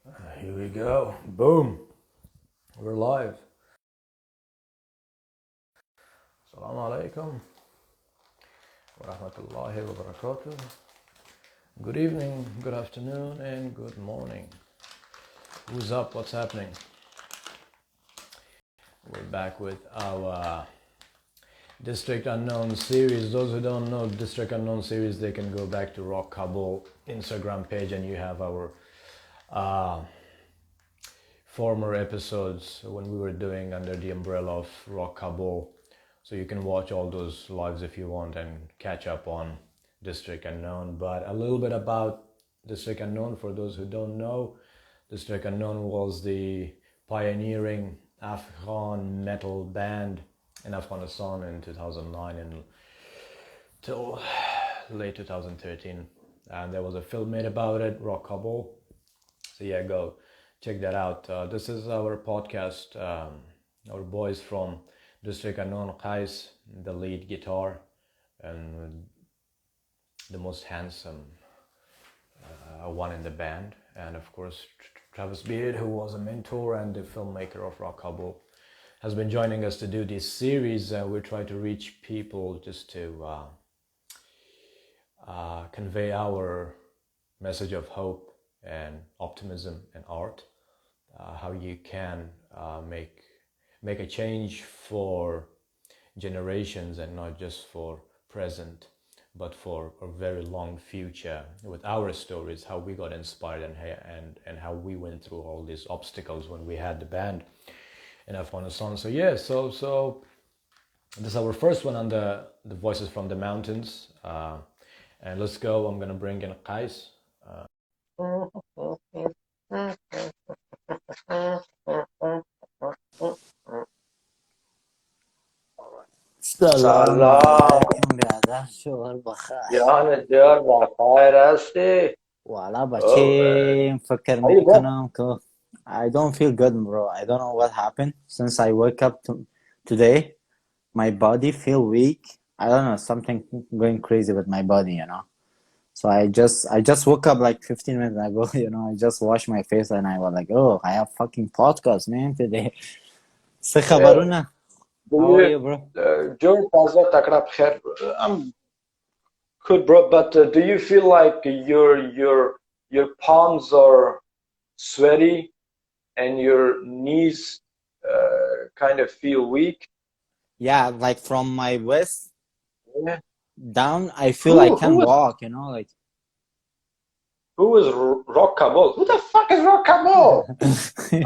Here we go. Boom. We're live. Assalamu alaikum wa rahmatullahi wa barakatuh. Good evening, good afternoon, and good morning. Who's up? What's happening? We're back with our District Unknown series. Those who don't know District Unknown series, they can go back to Rock Kabul Instagram page, and you have our former episodes when we were doing under the umbrella of Rock Kabul. So you can watch all those lives if you want and catch up on District Unknown. But a little bit about District Unknown for those who don't know. District Unknown was the pioneering Afghan metal band in Afghanistan in 2009 until late 2013. And there was a film made about it, Rock Kabul. So yeah, go check that out. This is our podcast. Our boys from District Unknown, Qais, the lead guitar, and the most handsome one in the band, and of course Travis Beard, who was a mentor and the filmmaker of Rock Kabul, has been joining us to do this series. We try to reach people just to convey our message of hope and optimism and art, how you can make a change for generations and not just for present, but for a very long future with our stories, how we got inspired and how we went through all these obstacles when we had the band in Afghanistan. So yeah, so this is our first one on the Voices from the Mountains, and let's go. I'm gonna bring in Qais. سلام سلام علیکم برادر شوهر بخیر جان جان بخیر هستی والا oh man بچه فکر how you been میکنم که I don't feel good bro. I don't know what happened since I woke up today. My body feel weak. I don't know, something going crazy with my body, you know. So I just woke up like 15 minutes ago, you know. I just washed my face and I was like, oh, I have fucking podcast man today. چه yeah خبرونه? do How are you you bro? جون تازه تکرار بخیر I'm good bro but do you feel like your palms are sweaty and your knees kind of feel weak? Yeah, like from my waist Yeah. down I feel I who can was walk, you know, like who was Rock Kabul? Who the fuck is Rock Kabul?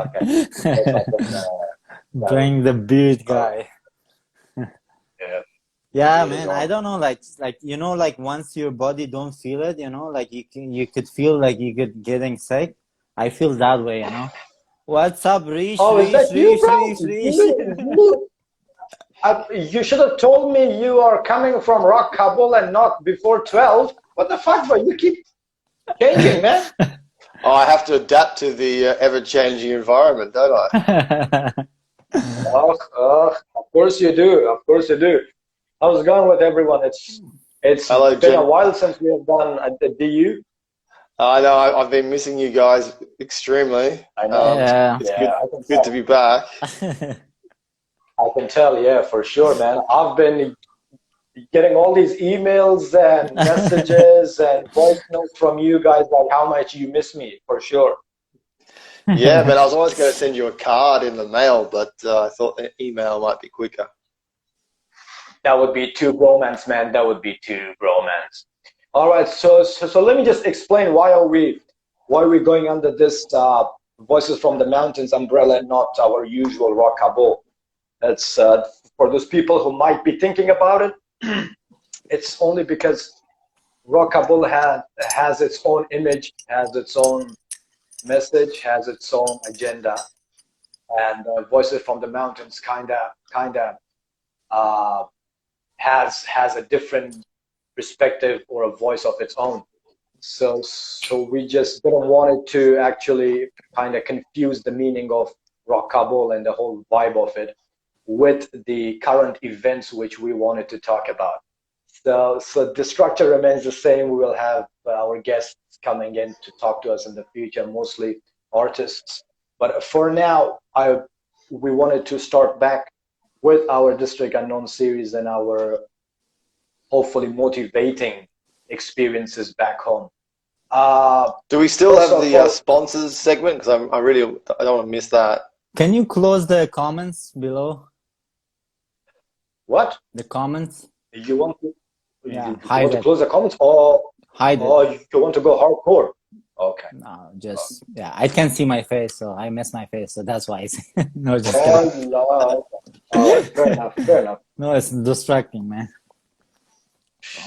Okay, that's not bring the beard oh guy. yeah, Yeah, beat is man, I on. don't know, like you know, like once your body don't feel it, you know, like you could feel like you could getting sick. I feel that way, you know. What's up, Rish, Oh, is Rish, that you, Rish, bro? Rish, Rish? You should have told me you are coming from Rock Kabul and not before 12. What the fuck, bro? You keep changing, man. Oh, I have to adapt to the ever-changing environment, don't I? Of course you do. Of course you do. How's it going with everyone? It's Hello, been a Jen. while since we have done the DU. I know I've been missing you guys extremely. I know. Yeah. It's Yeah, good, I can good to tell. be back. I can tell. Yeah, for sure, man. I've been getting all these emails and messages and voice notes from you guys, like how much you miss me, for sure. Yeah, man, I was always going to send you a card in the mail, but I thought the email might be quicker. That would be too bromance, man. That would be too bromance. All right, so let me just explain why are we going under this Voices from the Mountains umbrella and not our usual Rock Kabul. That's for those people who might be thinking about it. It's only because Rock Kabul has its own image, has its own message, has its own agenda, and Voices from the Mountains kinda uh, has a different perspective or a voice of its own. So we just didn't want it to actually kind of confuse the meaning of Rock Kabul and the whole vibe of it with the current events which we wanted to talk about. So the structure remains the same. We will have our guests coming in to talk to us in the future, mostly artists. But for now, we wanted to start back with our District Unknown series and our hopefully motivating experiences back home. Do we still First have of the all, sponsors segment? Because I don't want to miss that. Can you close the comments below? what? The comments? You want to, Yeah, you hide want to it. close the comments, or Hide it. you want to go hardcore? Okay. No, just yeah. I can't see my face, so I miss my face, so that's why. No, just Oh, kidding. no. All right, fair enough, fair enough. No, it's distracting, man.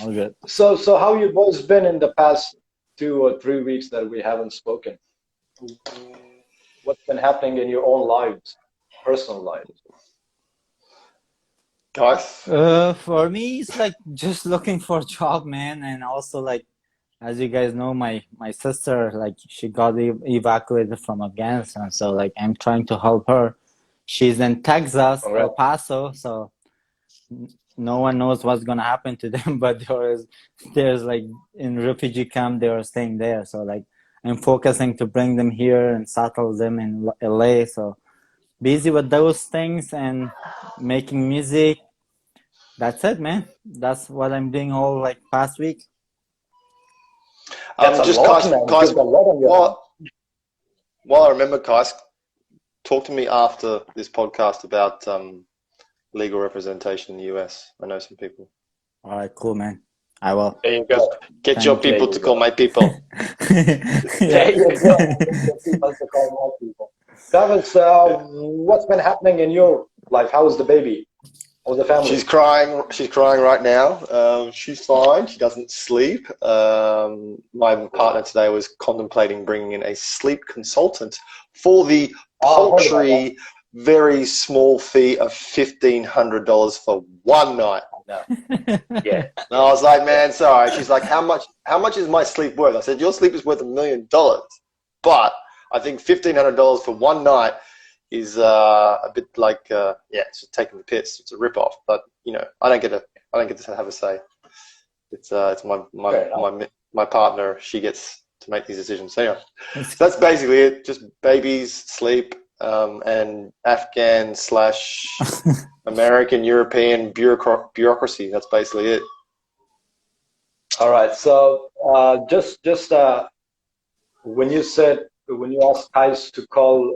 All good. So how you boys been in the past 2 or 3 weeks that we haven't spoken? What's been happening in your own lives, personal lives? Guys, For me, it's like just looking for a job, man, and also like, as you guys know, my sister, like, she got evacuated from Afghanistan, so like I'm trying to help her. She's in Texas, All right. El Paso, so no one knows what's gonna happen to them, but there's like in refugee camp, they are staying there, so like I'm focusing to bring them here and settle them in LA. So busy with those things and making music. That's it, man. That's what I'm doing all like past week. That's a just lot, Kais, man. Kais, You've got a lot on your hands. while I remember, Kais, talk to me after this podcast about legal representation in the US. I know some people. All right, cool, man. I will. There you go. Get Thank your you. people There to you call go. my people. There you go. Get people to call more people. Travis, what's been happening in your life? How is the baby? How's the family? She's crying. She's crying right now. She's fine. She doesn't sleep. My partner today was contemplating bringing in a sleep consultant for the paltry, very small fee of $1,500 for one night. No. Yeah. And I was like, man, sorry. She's like, how much is my sleep worth? I said, your sleep is worth $1 million, but I think $1,500 for one night is a bit like, yeah, it's just taking the piss. It's a rip-off. But you know, I don't get to have a say. It's my partner. She gets to make these decisions. So anyway, so that's basically it. Just babies, sleep, and Afghan / American European bureaucracy. That's basically it. All right. So just when you asked Kais to call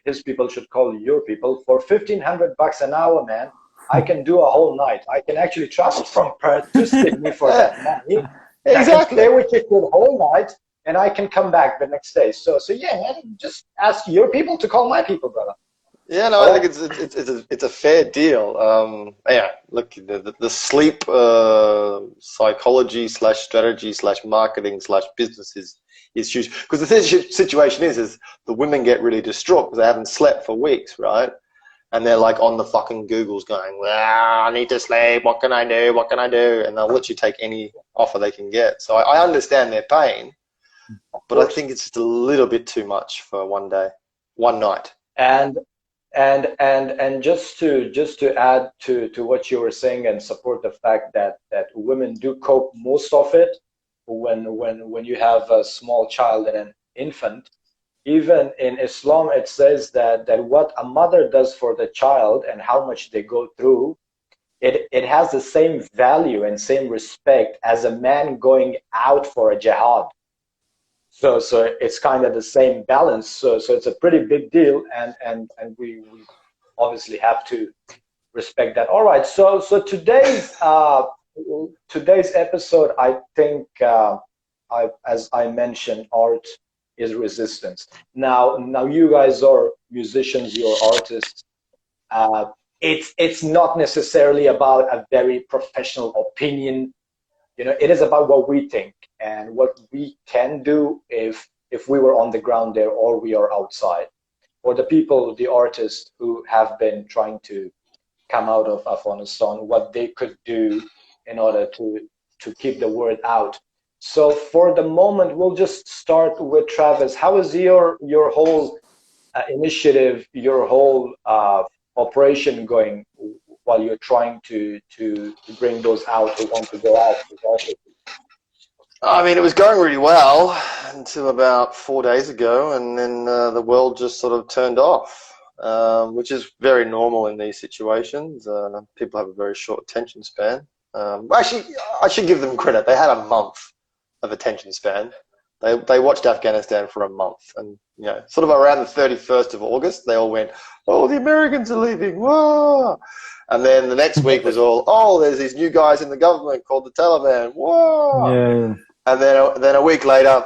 his people should call your people for $1,500 an hour, man, I can do a whole night. I can actually travel from Perth to Sydney for that money. Exactly. I can stay with you for the whole night, and I can come back the next day. So yeah, man, just ask your people to call my people, brother. Yeah, no, I think it's a fair deal. Yeah, look, the sleep psychology / strategy / marketing / business is huge. Because the situation is the women get really distraught because they haven't slept for weeks, right? And they're like on the fucking Googles going, well, I need to sleep. What can I do? What can I do? And they'll literally take any offer they can get. So I understand their pain, but I think it's just a little bit too much for one night. And just to add to what you were saying and support the fact that women do cope most of it when you have a small child and an infant. Even in Islam, it says that what a mother does for the child and how much they go through, it has the same value and same respect as a man going out for a jihad. So it's kind of the same balance. So it's a pretty big deal, and we obviously have to respect that. All right. So today's episode, I think, as I mentioned, art is resistance. Now you guys are musicians, you're artists. It's not necessarily about a very professional opinion. You know, it is about what we think and what we can do if we were on the ground there or we are outside. Or the people, the artists who have been trying to come out of Afghanistan, what they could do in order to keep the word out. So for the moment, we'll just start with Travis. How is your whole initiative, your whole operation going while you're trying to bring those out who want to go out? I mean, it was going really well until about 4 days ago, and then the world just sort of turned off, which is very normal in these situations. People have a very short attention span. Actually, I should give them credit. They had a month of attention span. They watched Afghanistan for a month, and sort of around the 31st of August, they all went, "Oh, the Americans are leaving!" Whoa! And then the next week was all, "Oh, there's these new guys in the government called the Taliban." Whoa! Yeah. And then a week later,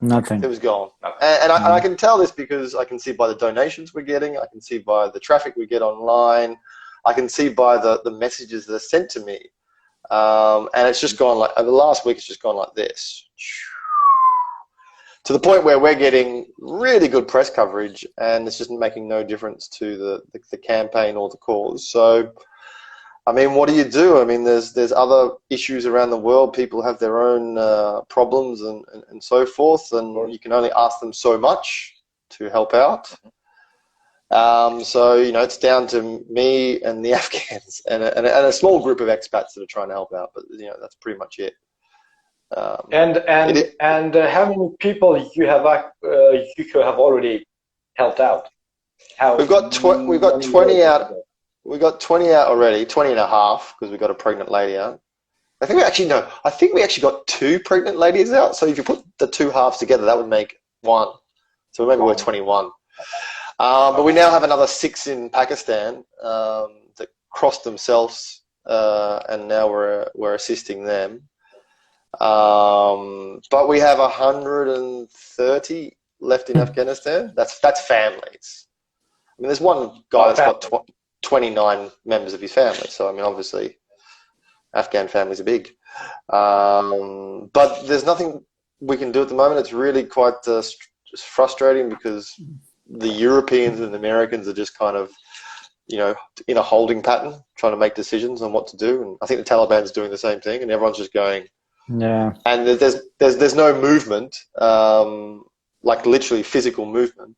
Nothing. it was gone. And I can tell this because I can see by the donations we're getting, I can see by the traffic we get online, I can see by the messages that are sent to me. And it's just gone like, over the last week, it's just gone like this. To the point where we're getting really good press coverage, and it's just making no difference to the campaign or the cause. So, I mean, what do you do? I mean, there's other issues around the world. People have their own problems and so forth, and you can only ask them so much to help out. So, it's down to me and the Afghans and a small group of expats that are trying to help out. But, that's pretty much it. And how many people you have already helped out? We've got 20 out. We got 20 out already, 20 and a half, because we got a pregnant lady out. I think we actually got 2 pregnant ladies out. So if you put the 2 halves together, that would make 1. So maybe we're 21. But we now have another 6 in Pakistan that crossed themselves, and now we're assisting them. But we have 130 left in Afghanistan. That's families. I mean, there's one guy that's got 29 members of his family. So, I mean, obviously, Afghan families are big. But there's nothing we can do at the moment. It's really quite frustrating because the Europeans and the Americans are just kind of, in a holding pattern, trying to make decisions on what to do. And I think the Taliban's doing the same thing, and everyone's just going. Yeah. And there's no movement, like literally physical movement,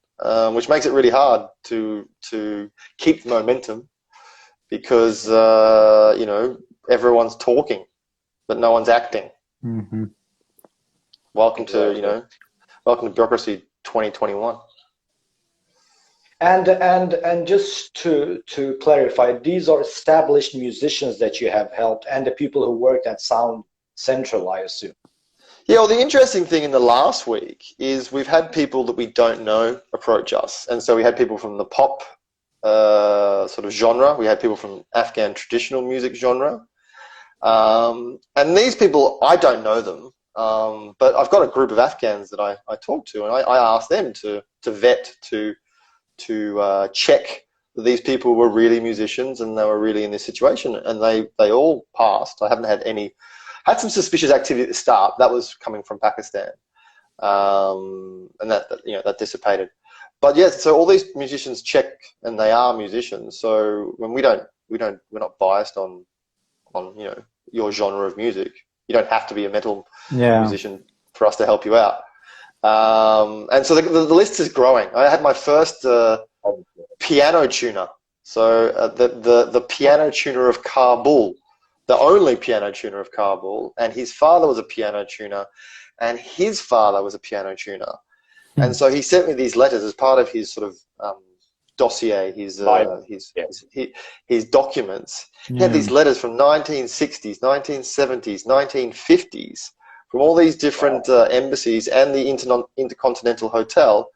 which makes it really hard to keep the momentum because everyone's talking, but no one's acting. Mm-hmm. Welcome to bureaucracy 2021. And just to clarify, these are established musicians that you have helped, and the people who worked at Sound Central, I assume. Yeah, well, the interesting thing in the last week is we've had people that we don't know approach us. And so we had people from the pop sort of genre. We had people from Afghan traditional music genre. And these people, I don't know them. But I've got a group of Afghans that I talk to, and I asked them to vet, to check that these people were really musicians and they were really in this situation. And they all passed. I haven't had had some suspicious activity at the start. That was coming from Pakistan, and that dissipated. But yes, so all these musicians check, and they are musicians. So when we're not biased on your genre of music. You don't have to be a metal musician for us to help you out. And so the list is growing. I had my first piano tuner. So the piano tuner of Kabul. The only piano tuner of Kabul, and his father was a piano tuner, and his father was a piano tuner. And so he sent me these letters as part of his sort of dossier, his documents. He had these letters from 1960s, 1970s, 1950s, from all these different embassies and the Intercontinental Hotel,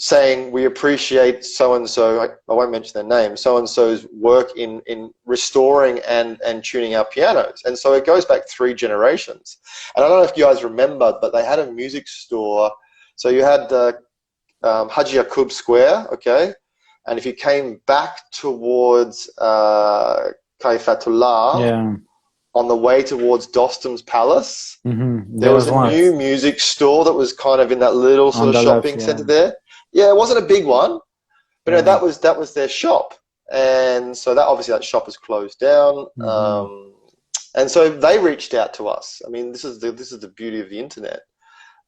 saying we appreciate so-and-so, I won't mention their name, so-and-so's work in restoring and tuning our pianos. And so it goes back 3 generations. And I don't know if you guys remember, but they had a music store. So you had Haji Yaqub Square, okay? And if you came back towards Kaifatullah, on the way towards Dostum's Palace, there was a new music store that was kind of in that little sort of shopping center there. Yeah, it wasn't a big one, but that was their shop, and so that shop is closed down. And so they reached out to us. I mean, this is the beauty of the internet.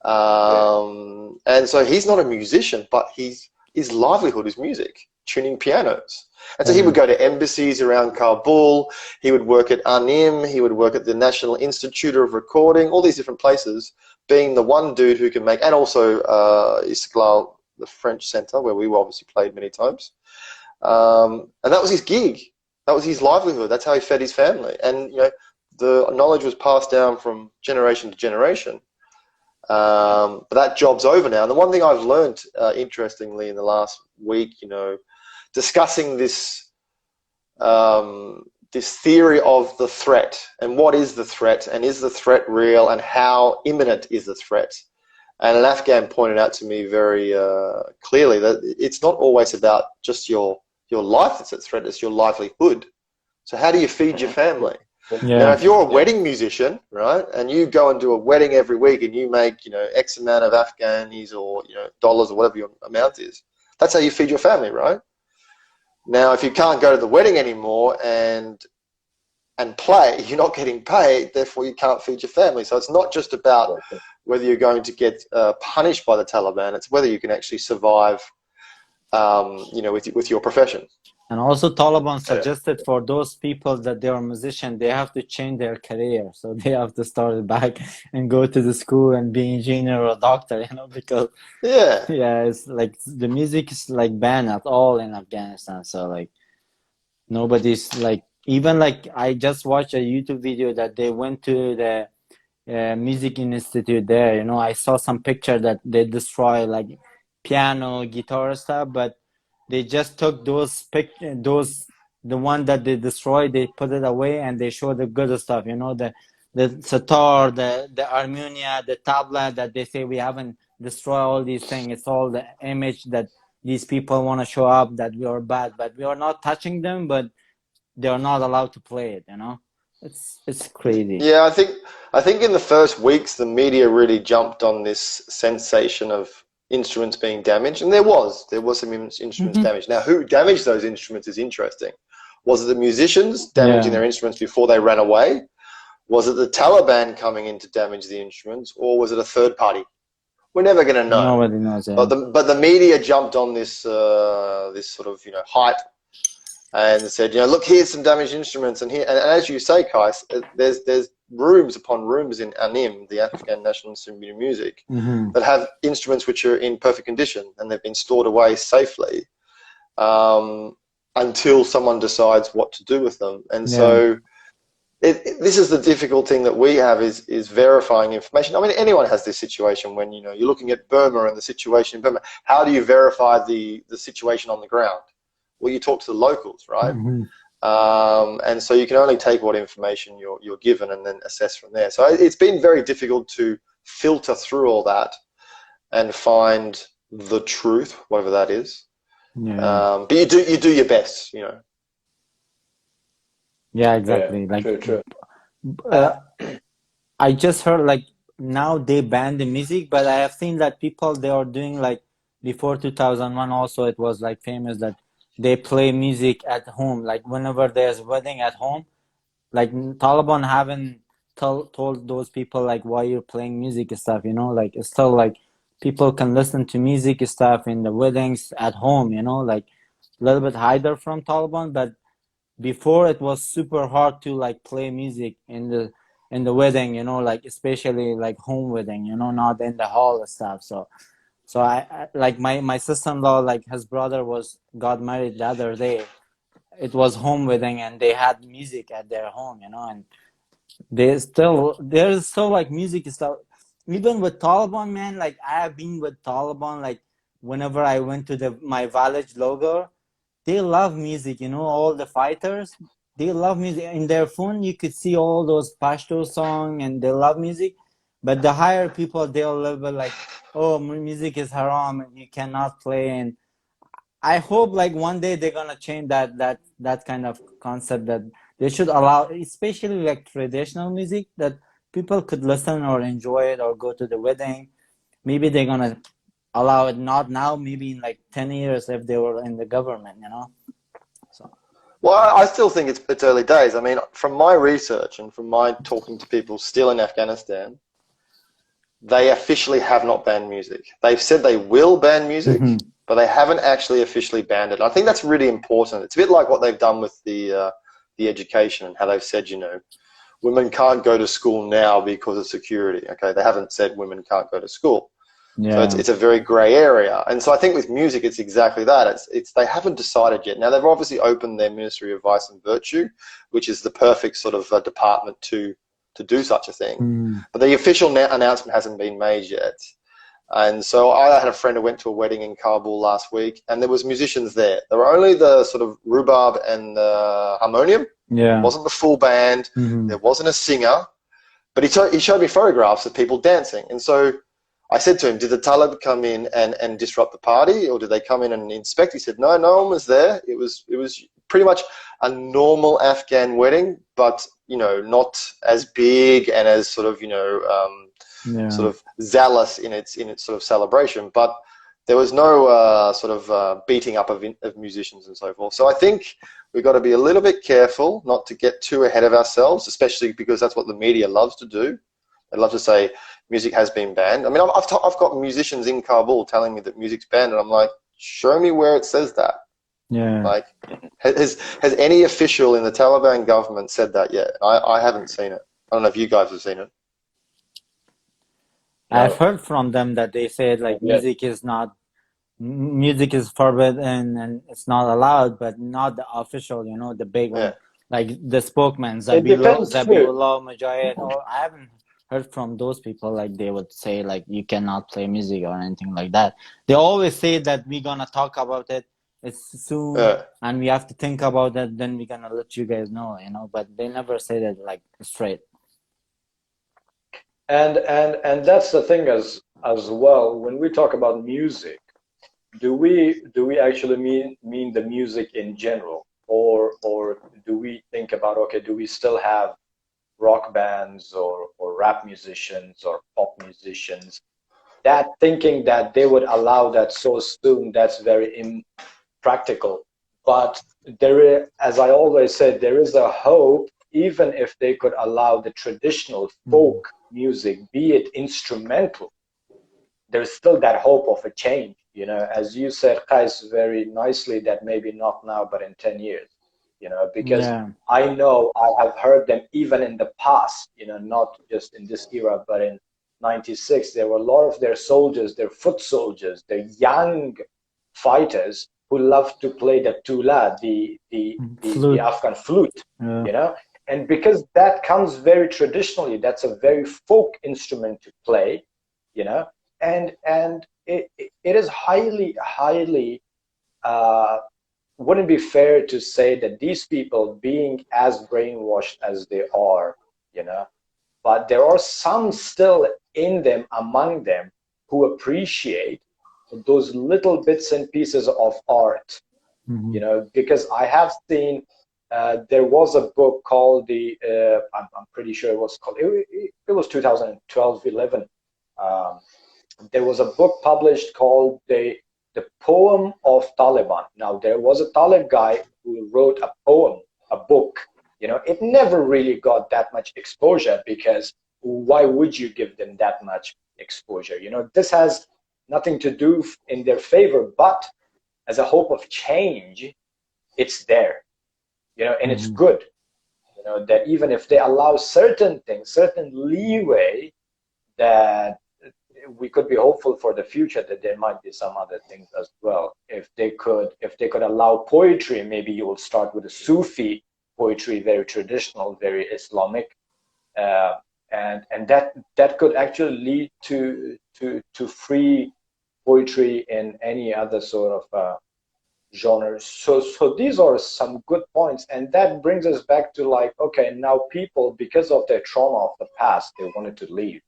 And so he's not a musician, but his livelihood is music. tuning pianos. And so he would go to embassies around Kabul, he would work at UNIM, he would work at the National Institute of Recording, all these different places, being the one dude who can make, and also Istiklal, the French Centre, where we obviously played many times. And that was his gig. That was his livelihood. That's how he fed his family. And, you know, the knowledge was passed down from generation to generation. But that job's over now. And the one thing I've learned, interestingly, in the last week, you know, discussing this this theory of the threat and what is the threat and is the threat real and how imminent is the threat. And an Afghan pointed out to me very clearly that it's not always about just your life that's at threat, it's your livelihood. So how do you feed your family? Yeah. Now, if you're a wedding musician, right, and you go and do a wedding every week and you make, you know, X amount of Afghanis or, you know, dollars or whatever your amount is, that's how you feed your family, right? Now, if you can't go to the wedding anymore and play, you're not getting paid, therefore you can't feed your family. So it's not just about whether you're going to get punished by the Taliban, it's whether you can actually survive, you know, with your profession. And also Taliban suggested for those people that they are musicians, they have to change their career. So they have to start back and go to the school and be engineer or doctor, you know, because it's like the music is like banned at all in Afghanistan. So like nobody's like, even like I just watched a YouTube video that they went to the music institute there, you know, I saw some picture that they destroy like piano, guitar stuff, but they just took the one that they destroyed, they put it away and they show the good stuff, you know, the sitar, the harmonia, the tabla, that they say we haven't destroyed all these things. It's all the image that these people want to show up that we are bad, but we are not touching them, but they are not allowed to play it, you know. It's crazy. Yeah, I think in the first weeks the media really jumped on this sensation of instruments being damaged, and there was some instruments damaged. Now, who damaged those instruments is interesting. Was it the musicians damaging their instruments before they ran away? Was it the Taliban coming in to damage the instruments, or was it a third party? We're never going to know. Nobody knows. Yeah. But the media jumped on this this sort of, you know, hype and said, you know, look, here's some damaged instruments, and here, and as you say, Qais, there's rooms upon rooms in ANIM, the Afghan National Symphony of Music, that have instruments which are in perfect condition and they've been stored away safely until someone decides what to do with them. And so this is the difficult thing that we have is verifying information. I mean, anyone has this situation when, you know, you're looking at Burma and the situation in Burma. How do you verify the situation on the ground? Well, you talk to the locals, right? And so you can only take what information you're given and then assess from there. So it's been very difficult to filter through all that and find the truth, whatever that is. But you do your best, you know. Yeah, exactly. Yeah, like true. I just heard like now they ban the music, but I have seen that people, they are doing like before 2001 also, it was like famous that they play music at home, like whenever there's a wedding at home. Like Taliban haven't told those people like why you're playing music and stuff, you know, like it's still like people can listen to music and stuff in the weddings at home, you know, like a little bit hider from Taliban. But before it was super hard to like play music in the wedding, you know, like especially like home wedding, you know, not in the hall and stuff. So I like my sister-in-law, like his brother got married the other day. It was home wedding and they had music at their home, you know, and there's still like music stuff. Even with Taliban, man, like I have been with Taliban, like whenever I went to my village logo, they love music, you know, all the fighters, they love music. In their phone, you could see all those Pashto songs and they love music. But the higher people, they're a little bit like, oh, music is haram and you cannot play. And I hope like one day they're gonna change that kind of concept, that they should allow, especially like traditional music, that people could listen or enjoy it or go to the wedding. Maybe they're gonna allow it, not now, maybe in like 10 years if they were in the government, you know. So. Well, I still think it's early days. I mean, from my research and from my talking to people still in Afghanistan, they officially have not banned music. They've said they will ban music, but they haven't actually officially banned it. I think that's really important. It's a bit like what they've done with the education and how they've said, you know, women can't go to school now because of security. Okay, they haven't said women can't go to school. Yeah. So it's a very grey area. And so I think with music, it's exactly that. They haven't decided yet. Now, they've obviously opened their Ministry of Vice and Virtue, which is the perfect sort of department to do such a thing. Mm. But the official announcement hasn't been made yet. And so I had a friend who went to a wedding in Kabul last week, and there was musicians there. There were only the sort of rhubarb and harmonium. Yeah. It wasn't the full band. Mm-hmm. There wasn't a singer. But he showed me photographs of people dancing. And so I said to him, did the Talib come in and disrupt the party, or did they come in and inspect? He said, no, no one was there. It was pretty much a normal Afghan wedding, but, you know, not as big and as sort of, you know, sort of zealous in its sort of celebration. But there was no sort of beating up of musicians and so forth. So I think we've got to be a little bit careful not to get too ahead of ourselves, especially because that's what the media loves to do. They love to say music has been banned. I mean, I've got musicians in Kabul telling me that music's banned, and I'm like, show me where it says that. Yeah. Like, has any official in the Taliban government said that yet? I haven't seen it. I don't know if you guys have seen it. I've heard from them that they said like music is forbidden and it's not allowed, but not the official, you know, the big one, like the spokesman Zabihullah Mujahid. Or I haven't heard from those people like they would say like you cannot play music or anything like that. They always say that we're gonna talk about it. It's soon, and we have to think about it. Then we're gonna let you guys know, you know. But they never say that like straight. And that's the thing as well. When we talk about music, do we actually mean the music in general, or do we think about, okay, do we still have rock bands or rap musicians or pop musicians? That thinking that they would allow that so soon, that's very impractical. But there is, as I always said, there is a hope, even if they could allow the traditional folk music, be it instrumental, there's still that hope of a change. You know, as you said, Qais, very nicely, that maybe not now, but in 10 years, you know, because I know I have heard them even in the past, you know, not just in this era, but in 96, there were a lot of their soldiers, their foot soldiers, their young fighters who loved to play the tula, the Afghan flute, you know, and because that comes very traditionally, that's a very folk instrument to play, you know, and it is highly wouldn't be fair to say that these people, being as brainwashed as they are, you know, but there are some still in them, among them, who appreciate those little bits and pieces of art, you know, because I have seen, there was a book called I'm pretty sure it was called, it was 2012, 11. There was a book published called the Poem of Taliban. Now, there was a Talib guy who wrote a poem, a book. You know, it never really got that much exposure, because why would you give them that much exposure? You know, this has nothing to do in their favor, but as a hope of change, it's there, you know, and it's good, you know, that even if they allow certain things, certain leeway, that we could be hopeful for the future that there might be some other things as well. If they could allow poetry, maybe you will start with a Sufi poetry, very traditional, very Islamic, and that could actually lead to free poetry in any other sort of genres. So these are some good points, and that brings us back to like, okay, now people, because of their trauma of the past, they wanted to leave,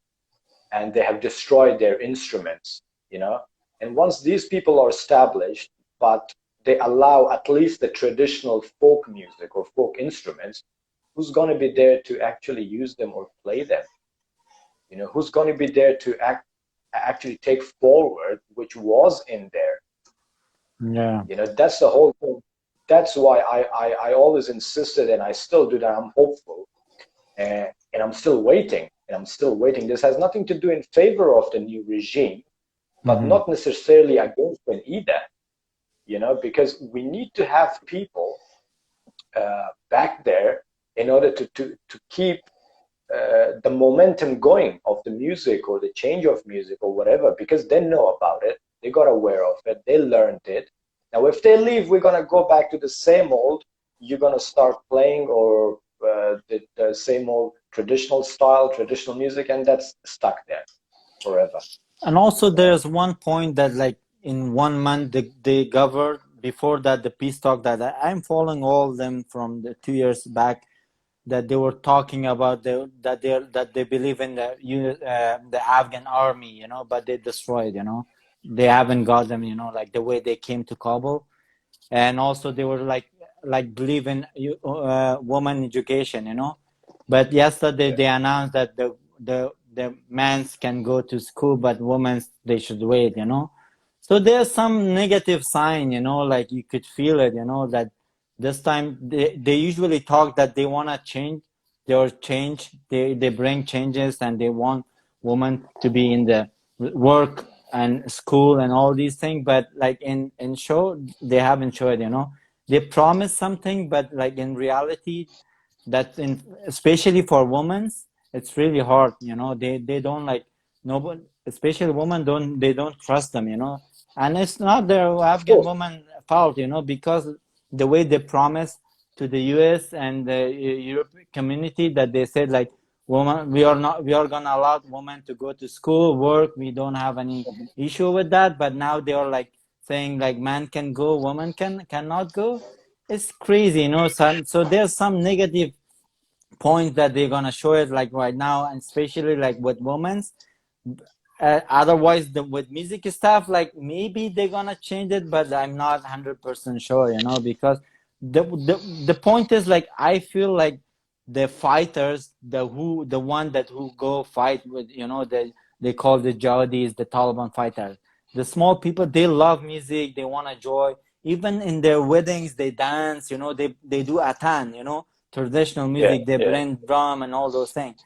and they have destroyed their instruments, you know. And once these people are established, but they allow at least the traditional folk music or folk instruments, who's going to be there to actually use them or play them? You know, who's going to be there to actually take forward which was in there? Yeah. You know, that's the whole thing. That's why I always insisted, and I still do, that I'm hopeful, and I'm still waiting. And I'm still waiting. This has nothing to do in favor of the new regime, but not necessarily against them either, you know, because we need to have people back there in order to keep the momentum going of the music or the change of music or whatever, because they know about it, they got aware of it, they learned it. Now, if they leave, we're going to go back to the same old, you're going to start playing or the same old traditional style, traditional music, and that's stuck there forever. And also there's one point that like in 1 month they governed, before that the peace talk that I'm following all of them from the 2 years back, that they were talking about that they believe in the Afghan army, you know, but they destroyed, you know, they haven't got them, you know, like the way they came to Kabul. And also they were like believe in woman education, you know, but yesterday they announced that the men's can go to school, but women's they should wait, you know. So there's some negative sign, you know, like you could feel it, you know, that this time they usually talk that they want to change, they bring changes, and they want women to be in the work and school and all these things, but like in show they haven't showed, you know. They promise something, but like in reality, that in especially for women it's really hard, you know. They don't like, nobody, especially women, don't trust them, you know. And it's not the Afghan woman fault, you know, because the way they promise to the US and the European community, that they said like, woman, we are gonna allow women to go to school, work, we don't have any issue with that. But now they are like saying like man can go, woman cannot go. It's crazy, you know. So there's some negative points that they're gonna show it like right now, and especially like with women's. Otherwise, with music stuff, like maybe they're gonna change it, but I'm not 100% sure, you know, because the point is like, I feel like the fighters, the one that who go fight with, you know, they call the jihadis, the Taliban fighters, the small people, they love music, they want to joy. Even in their weddings, they dance, you know, they do atan, you know, traditional music, they bring drum and all those things.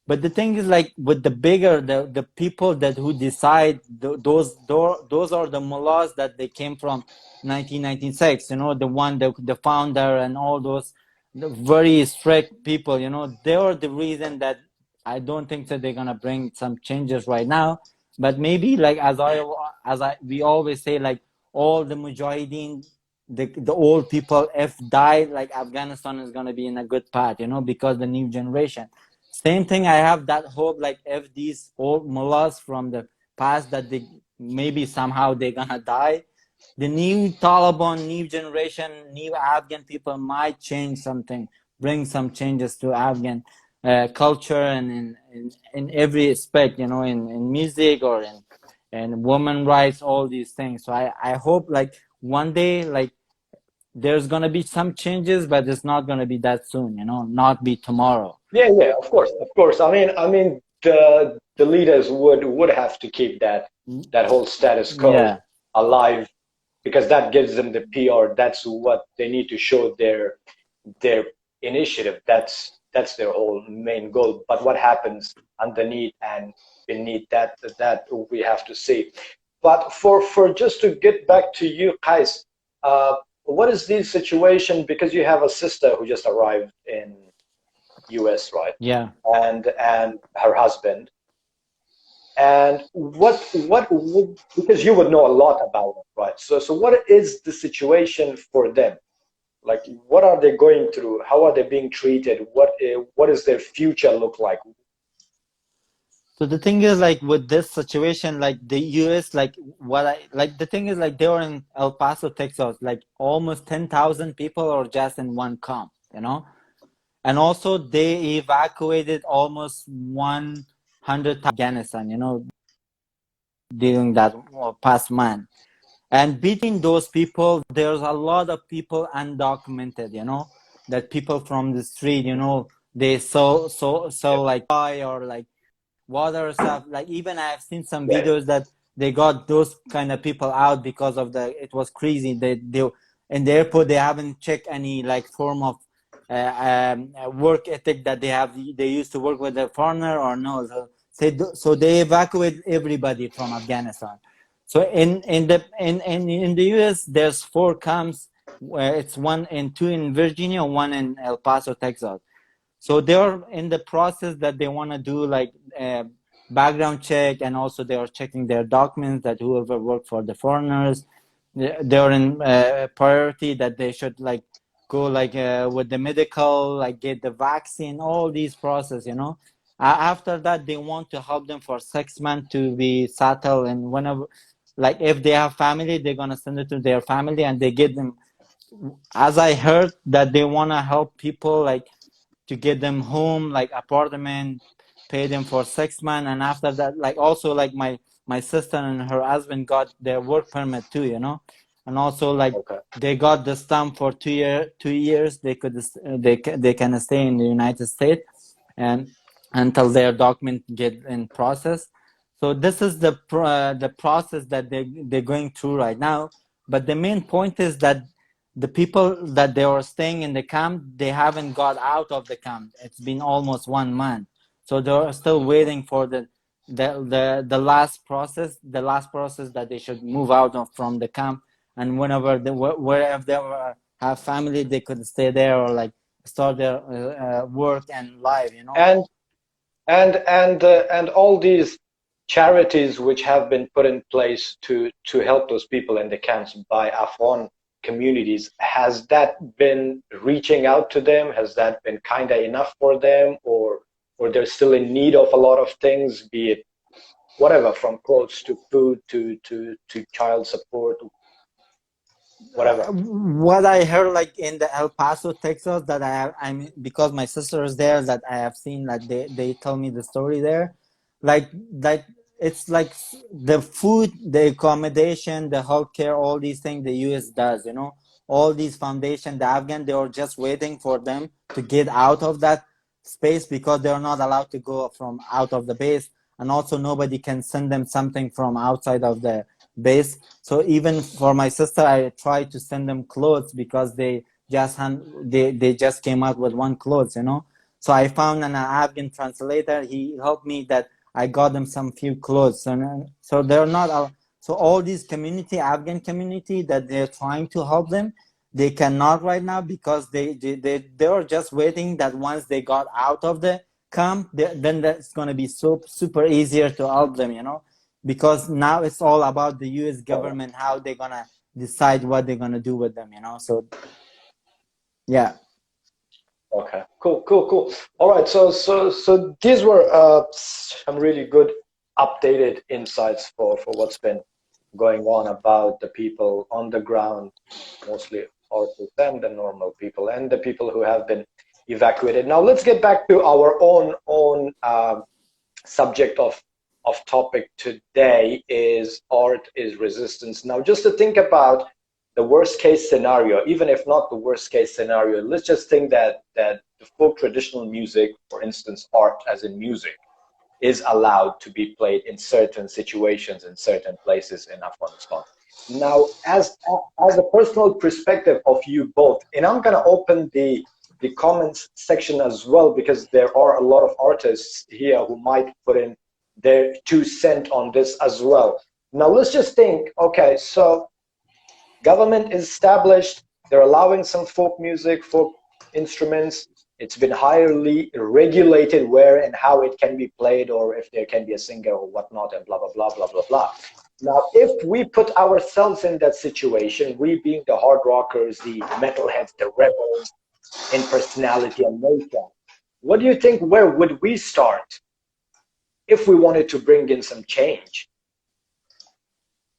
But the thing is, like with the bigger, the people that who decide, those are the mullahs that they came from 1996, you know, the founder and all those very strict people, you know. They are the reason that I don't think that they're gonna bring some changes right now. But maybe like as we always say, like all the mujahideen, the old people, if died, like Afghanistan is gonna be in a good path, you know, because the new generation. Same thing, I have that hope, like if these old mullahs from the past, that they maybe somehow they're gonna die, the new Taliban, new generation, new Afghan people might change something, bring some changes to Afghan culture, and in every aspect, you know, in music or in women rights, all these things. So I hope like one day, like there's gonna be some changes, but it's not gonna be that soon, you know, not be tomorrow. Yeah, of course, of course. I mean, the leaders would have to keep that whole status quo alive, because that gives them the PR. That's what they need to show their initiative. That's their whole main goal. But what happens underneath and beneath that we have to see. But for just to get back to you, Qais, what is the situation? Because you have a sister who just arrived in US, right? Yeah. And her husband. And what because you would know a lot about it, right? So what is the situation for them? Like, what are they going through? How are they being treated? What does their future look like? So the thing is, like with this situation, like the US, like the thing is, like they were in El Paso, Texas, like almost 10,000 people are just in one camp, you know. And also they evacuated almost 100 Afghanistan, you know, during that past month. And between those people, there's a lot of people undocumented, you know, that people from the street, you know, they so like buy or like water stuff. Like even I have seen some videos that they got those kind of people out because of it was crazy. They in the airport, they haven't checked any like form of work ethic that they used to work with a foreigner or no. So they evacuate everybody from Afghanistan. So in the US, there's 4 camps. Where it's two in Virginia, one in El Paso, Texas. So they're in the process that they want to do like background check, and also they are checking their documents, that whoever worked for the foreigners, they're in priority that they should like go like with the medical, like get the vaccine, all these process, you know. After that, they want to help them for 6 months to be settled, and whenever, like if they have family, they're gonna send it to their family, and they get them. As I heard that they wanna help people like to get them home, like apartment, pay them for 6 months, and after that, like also like my sister and her husband got their work permit too, you know, and also like Okay. they got the stamp for 2 years. They could they can stay in the United States and until their document get in process. So this is the process that they're going through right now. But the main point is that the people that they were staying in the camp, they haven't got out of the camp. It's been almost 1 month, so they're still waiting for the last process, that they should move out from the camp, and whenever wherever they have family, they could stay there or like start their work and life, you know. And all these charities which have been put in place to help those people in the camps by Afghan communities, has that been reaching out to them? Has that been kind of enough for them, or they're still in need of a lot of things, be it whatever, from clothes to food to child support, whatever? What I heard, like in the El Paso, Texas, that I'm because my sister is there, that I have seen, like they tell me the story there, like that it's like the food, the accommodation, the healthcare, all these things the U.S. does, you know, all these foundation, the Afghan, they were just waiting for them to get out of that space, because they're not allowed to go from out of the base, and also nobody can send them something from outside of the base. So even for my sister, I tried to send them clothes, because they just came out with one clothes, you know. So I found an Afghan translator. He helped me that I got them some few clothes. So they're not. So all these Afghan community, that they're trying to help them, they cannot right now, because they were just waiting that once they got out of the camp, then that's gonna be so super easier to help them, you know, because now it's all about the U.S. government, how they're gonna decide what they're gonna do with them, you know. So yeah. Okay, cool. All right, so these were some really good updated insights for what's been going on about the people on the ground, mostly artists and the normal people and the people who have been evacuated. Now let's get back to our own subject of topic today. Is art is resistance. Now, just to think about the worst case scenario, even if not the worst case scenario, let's just think that the folk traditional music, for instance, art as in music, is allowed to be played in certain situations in certain places in Afghanistan. Now, as a personal perspective of you both, and I'm going to open the comments section as well, because there are a lot of artists here who might put in their 2 cents on this as well. Now, let's just think, okay, so government is established, they're allowing some folk music, folk instruments. It's been highly regulated where and how it can be played, or if there can be a singer or whatnot, and blah, blah, blah, blah, blah, blah. Now, if we put ourselves in that situation, we being the hard rockers, the metalheads, the rebels in personality and nature, what do you think, where would we start if we wanted to bring in some change?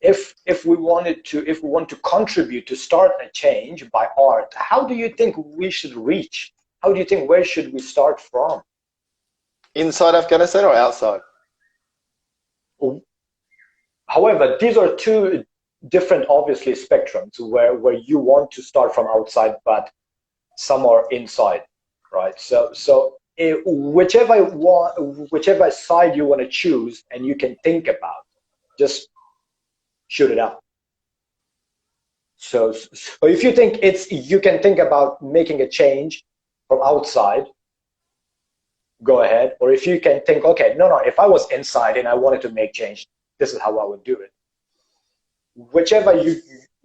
If we want to contribute to start a change by art, how do you think we should reach? How do you think, where should we start from? Inside Afghanistan or outside? However, these are 2 different, obviously, spectrums where you want to start from outside, but some are inside, right? So whichever side you want to choose and you can think about, just shoot it out. So if you think you can think about making a change from outside, go ahead. Or if you can think, okay, no, if I was inside and I wanted to make change, this is how I would do it. whichever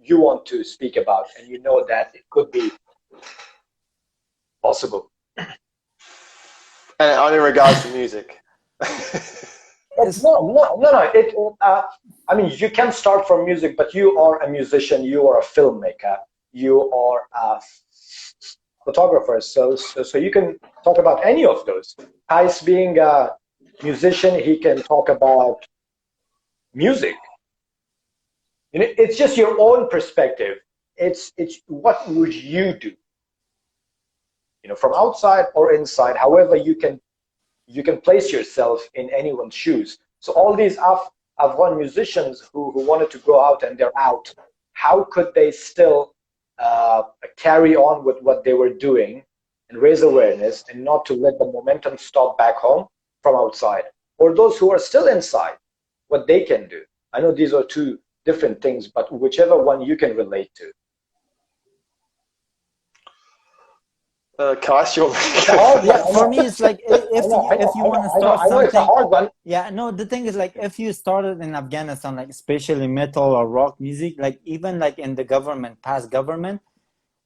you want to speak about, and you know that it could be possible. And only in regards to music. No. I mean, you can start from music, but you are a musician, you are a filmmaker, you are a photographer, so you can talk about any of those. Qais being a musician, he can talk about music. You know, it's just your own perspective. It's what would you do? You know, from outside or inside, however you can place yourself in anyone's shoes. So all these Afghan musicians who wanted to go out and they're out, how could they still carry on with what they were doing and raise awareness and not to let the momentum stop back home from outside? Or those who are still inside, what they can do. I know these are two different things, but whichever one you can relate to. Kais, you for me, it's like if you want to start something. It's a hard one. Yeah, no, the thing is like if you started in Afghanistan, like especially metal or rock music, like even like in the government, past government,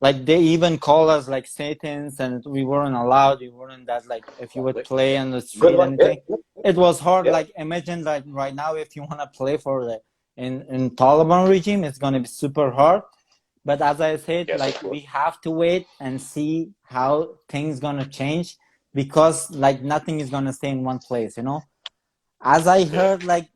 like they even call us like Satans, and we weren't allowed. We weren't that like if you would play on the street anything, it was hard. Yeah. Like imagine like right now if you want to play for the in Taliban regime, it's gonna be super hard. But as I said, yes, like we have to wait and see how things gonna change, because like nothing is gonna stay in one place, you know. As I heard, like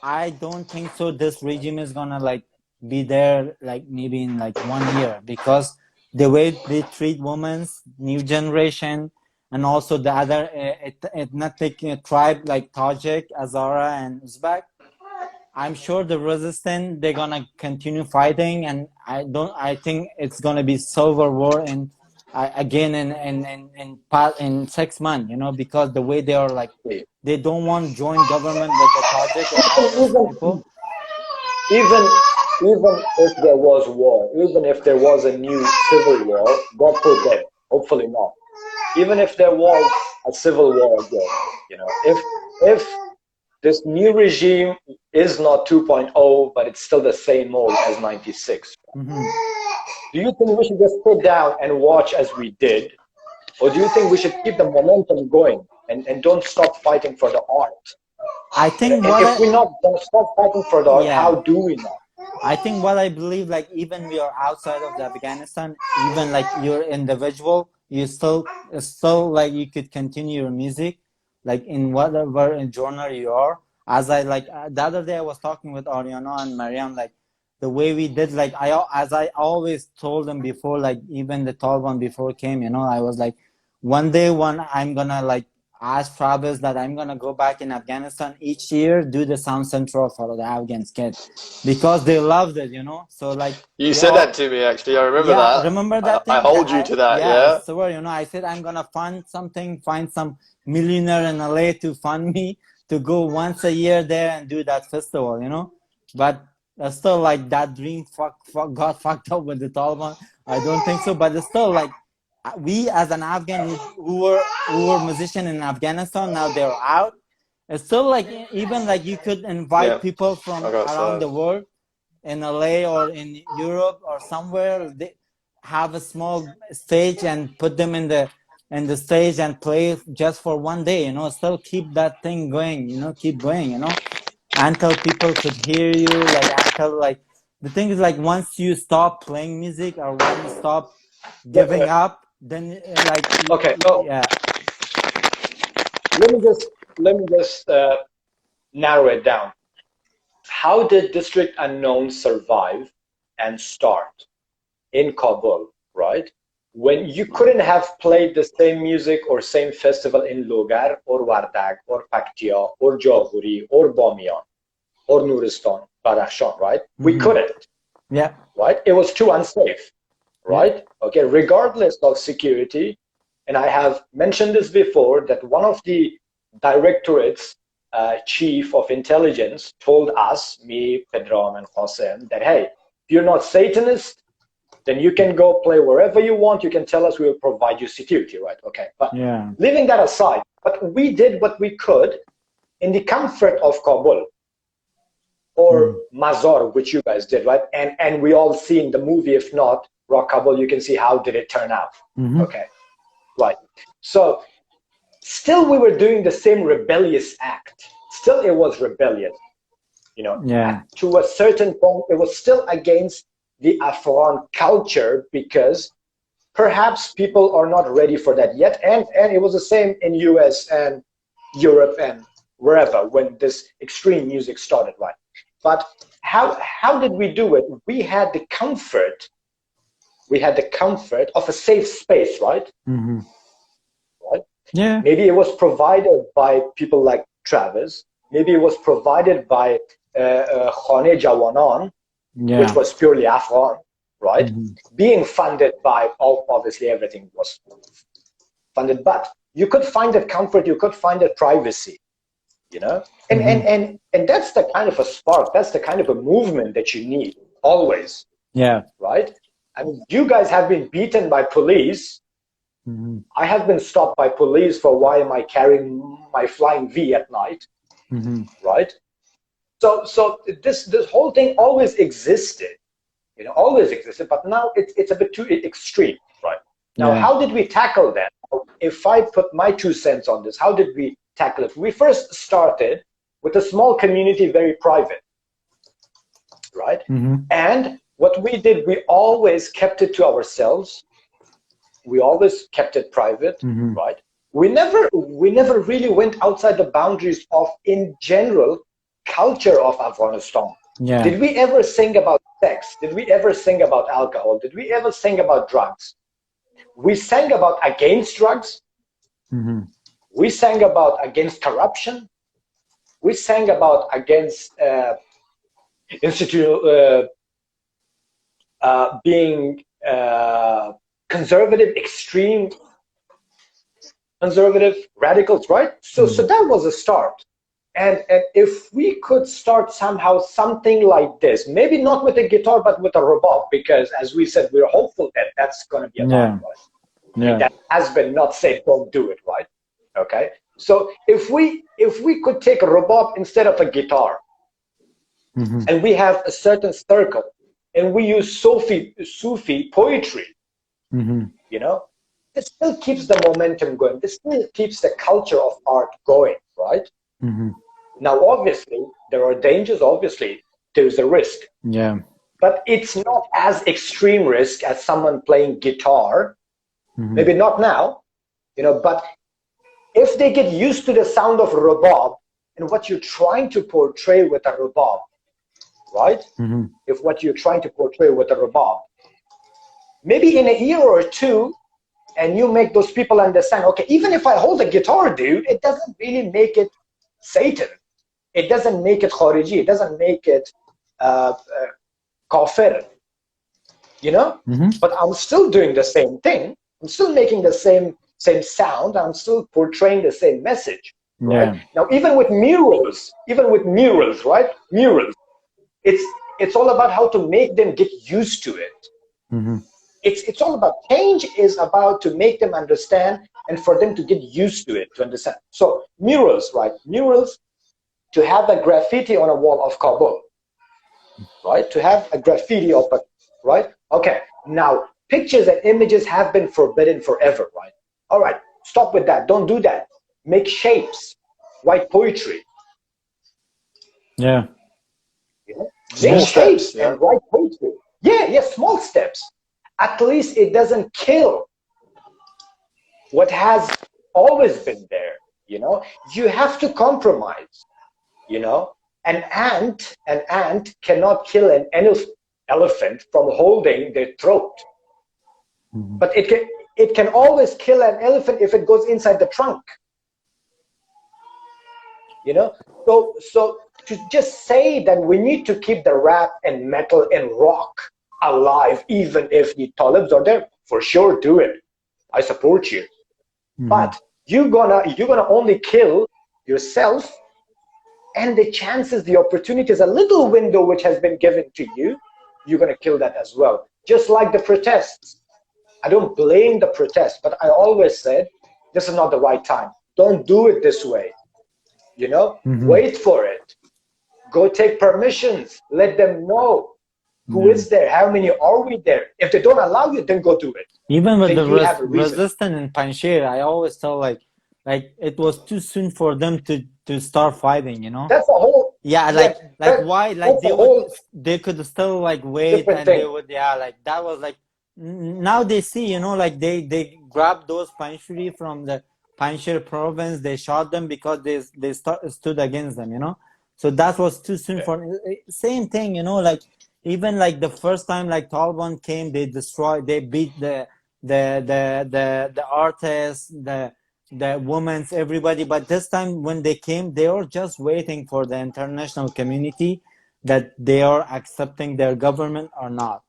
I don't think so. This regime is gonna like be there like maybe in like 1 year, because the way they treat women's new generation, and also the other ethnic tribe like Tajik, Hazara, and Uzbek. I'm sure the resistance, they're gonna continue fighting, and I think it's gonna be civil war and again in 6 months, you know, because the way they are like they don't want joint government with the Tajik and all those people. Even if there was war, even if there was a new civil war, God forbid, hopefully not. Even if there was a civil war again, you know, if this new regime is not 2.0, but it's still the same old as 96. Mm-hmm. Do you think we should just sit down and watch as we did? Or do you think we should keep the momentum going and don't stop fighting for the art? I think if we don't stop fighting for the art, how do we not? I think what I believe, like even we are outside of the Afghanistan, even like you're individual, you still like you could continue your music. Like in whatever genre you are, as I like the other day I was talking with Ariana and Mariam, like the way we did, like as I always told them before, like even the Taliban before came, you know, I was like, one day I'm gonna like ask Travis that I'm gonna go back in Afghanistan each year, do the sound central for the Afghan kids, because they loved it, you know. So like you said that to me actually. I remember that. Remember that thing? I hold you to that. Yeah. So you know, I said I'm gonna find some millionaire in LA to fund me to go once a year there and do that festival, you know. But still, like that dream got fucked up with the Taliban. I don't think so, but it's still like we as an Afghan who were musicians in Afghanistan, now they're out. It's still like even like you could invite people from around the world in LA or in Europe or somewhere. They have a small stage and put them in the stage and play just for 1 day, you know. Still keep that thing going, you know, keep going, you know, until people could hear you. Like until like the thing is like once you stop playing music or when you stop giving up, then like let me just narrow it down. How did District Unknown survive and start in Kabul, right? When you couldn't have played the same music or same festival in Logar or Wardak or Paktia or Jawhuri or Bamiyan or Nuristan, Badakhshan, right? Mm-hmm. We couldn't. Yeah. Right? It was too unsafe. Right? Yeah. Okay, regardless of security, and I have mentioned this before, that one of the directorates chief of intelligence told us, me, Pedram, and Hossein, that hey, if you're not Satanist, then you can go play wherever you want. You can tell us, we will provide you security, right? Okay, but leaving that aside, but we did what we could in the comfort of Kabul. or Mazor, which you guys did, right? And we all seen the movie. If not, Rockable, you can see how did it turn out. Okay, right. So still we were doing the same rebellious act. Still it was rebellion. You know, to a certain point, it was still against the Afghan culture because perhaps people are not ready for that yet. And it was the same in US and Europe and wherever when this extreme music started, right? But how did we do it? We had the comfort. We had the comfort of a safe space, right? Right? Yeah. Maybe it was provided by people like Travis. Maybe it was provided by Khane Jawanan, which was purely Afghan, right? Being funded by, obviously everything was funded, but you could find that comfort, you could find that privacy, you know? And that's the kind of a spark, that's the kind of a movement that you need, always. Yeah. Right? I mean, you guys have been beaten by police. I have been stopped by police for why am I carrying my flying V at night, right? So this whole thing always existed, you know, always existed, but now it's a bit too extreme, right? Now, how did we tackle that? If I put my 2 cents on this, how did we tackle it? We first started with a small community, very private, right? And what we did, we always kept it to ourselves. We always kept it private, right? We never really went outside the boundaries of, in general, culture of Afghanistan. Did we ever sing about sex? Did we ever sing about alcohol? Did we ever sing about drugs? We sang about against drugs. We sang about against corruption. We sang about against institutional being conservative, extreme conservative radicals, right? So that was a start. And if we could start somehow something like this, maybe not with a guitar, but with a robot, because as we said, we're hopeful that that's going to be a right? That has been not said, don't do it, right? Okay. So if we could take a robot instead of a guitar, and we have a certain circle, and we use Sufi poetry, you know, this still keeps the momentum going. This still keeps the culture of art going, right? Now, obviously, there are dangers. Obviously, there's a risk. But it's not as extreme risk as someone playing guitar. Maybe not now, you know, but if they get used to the sound of rebab and what you're trying to portray with a rebab, right? If what you're trying to portray with a rebab, maybe in a year or two, and you make those people understand, okay, even if I hold a guitar, dude, it doesn't really make it Satan. It doesn't make it Khariji. It doesn't make it Kafir. You know? But I'm still doing the same thing. I'm still making the same sound. I'm still portraying the same message. Right? Now, even with murals, right? Murals. It's all about how to make them get used to it. It's all about change is about to make them understand and for them to get used to it, to understand. So murals, right? Murals, to have a graffiti on a wall of Kabul, right? To have a graffiti of a, right? Okay, now pictures and images have been forbidden forever, right? All right, stop with that. Don't do that. Make shapes, write poetry. You know? Make shapes and write poetry. Yeah, small steps. At least it doesn't kill what has always been there, you know? You have to compromise, you know? An ant cannot kill an elephant from holding their throat. But it can always kill an elephant if it goes inside the trunk. You know? So to just say that we need to keep the rap and metal and rock alive, even if the Talibs are there, for sure, do it. I support you. But you're gonna only kill yourself, and the chances, the opportunities, a little window which has been given to you, you're gonna kill that as well. Just like the protests. I don't blame the protests, but I always said this is not the right time. Don't do it this way. You know, wait for it. Go take permissions. Let them know who is there, how many are we there. If they don't allow you, then go do it. Even with Then the you have a reason. resistance in Panjshir, I always tell like it was too soon for them to start fighting, you know. That's a whole why that's they could still like wait different and thing. they would like that was like now they see, you know, like they grabbed those Panjshiri from the Panjshir province, they shot them because they stood against them, you know. So that was too soon for same thing, you know, like even like the first time like Taliban came, they beat the artists, the women's, everybody. But this time when they came, they were just waiting for the international community that they are accepting their government or not.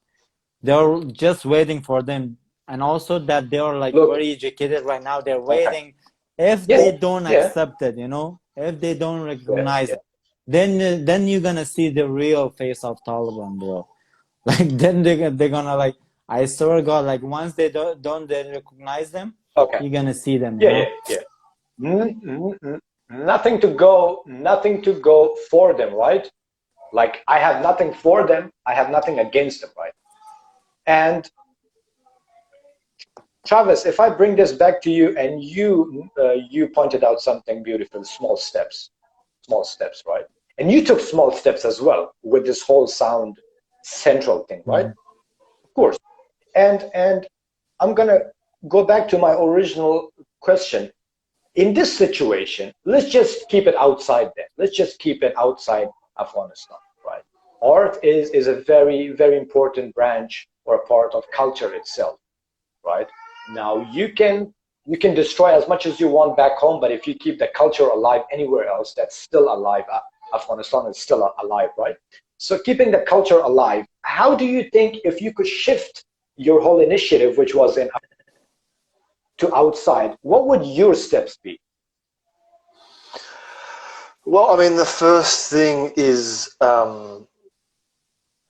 They're just waiting for them, and also that they are like very educated right now. They're waiting. If they don't accept it, you know, if they don't recognize it, then you're gonna see the real face of Taliban, bro. Like then they're gonna like, I swear to God, like once they don't they recognize them, you're gonna see them. Nothing to go for them, right? Like I have nothing for them, I have nothing against them, right? And Travis, if I bring this back to you, and you pointed out something beautiful, small steps, right? And you took small steps as well with this whole sound central thing, right? Of course. And I'm gonna go back to my original question. In this situation, let's just keep it outside there. Let's just keep it outside Afghanistan, right? Art is a very, very important branch or a part of culture itself, right? Now you can destroy as much as you want back home, but if you keep the culture alive anywhere else, that's still alive. Afghanistan is still alive, right? So keeping the culture alive, how do you think if you could shift your whole initiative, which was in to outside, what would your steps be? Well, I mean, the first thing is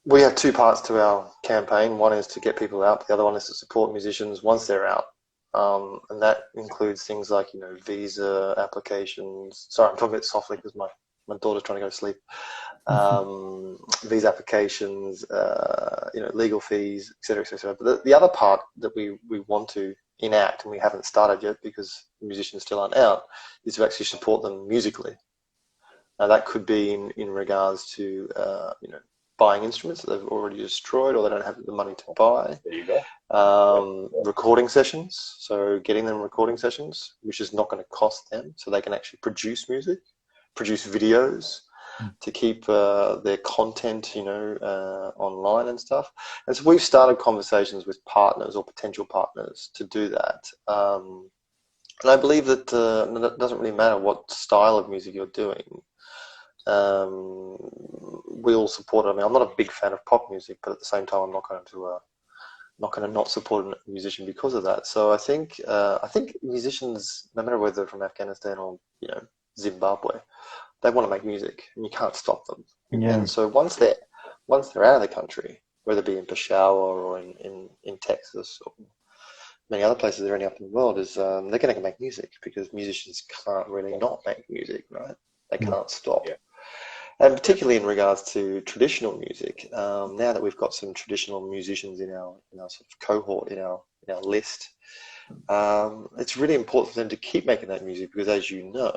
we have two parts to our campaign. One is to get people out. The other one is to support musicians once they're out. And that includes things like, you know, visa applications. Sorry, I'm talking a bit softly because my daughter's trying to go to sleep. Visa applications, you know, legal fees, et cetera, et cetera. But the other part that we want to enact, and we haven't started yet because musicians still aren't out, is to actually support them musically. Now that could be in regards to, you know, buying instruments that they've already destroyed or they don't have the money to buy. There you go. Recording sessions, so getting them recording sessions, which is not going to cost them, so they can actually produce music, produce videos to keep their content, you know, online and stuff. And so we've started conversations with partners or potential partners to do that. And I believe that it doesn't really matter what style of music you're doing. We'll support it. I mean, I'm not a big fan of pop music, but at the same time, I'm not going to not support a musician because of that. So I think musicians, no matter whether they're from Afghanistan or, you know, Zimbabwe, they want to make music, and you can't stop them. Yeah. And so once they're out of the country, whether it be in Peshawar or in Texas or many other places they're up in the world, is they're going to make music because musicians can't really not make music, right? They can't stop. Yeah. And particularly in regards to traditional music, now that we've got some traditional musicians in our sort of cohort, in our list, it's really important for them to keep making that music because, as you know,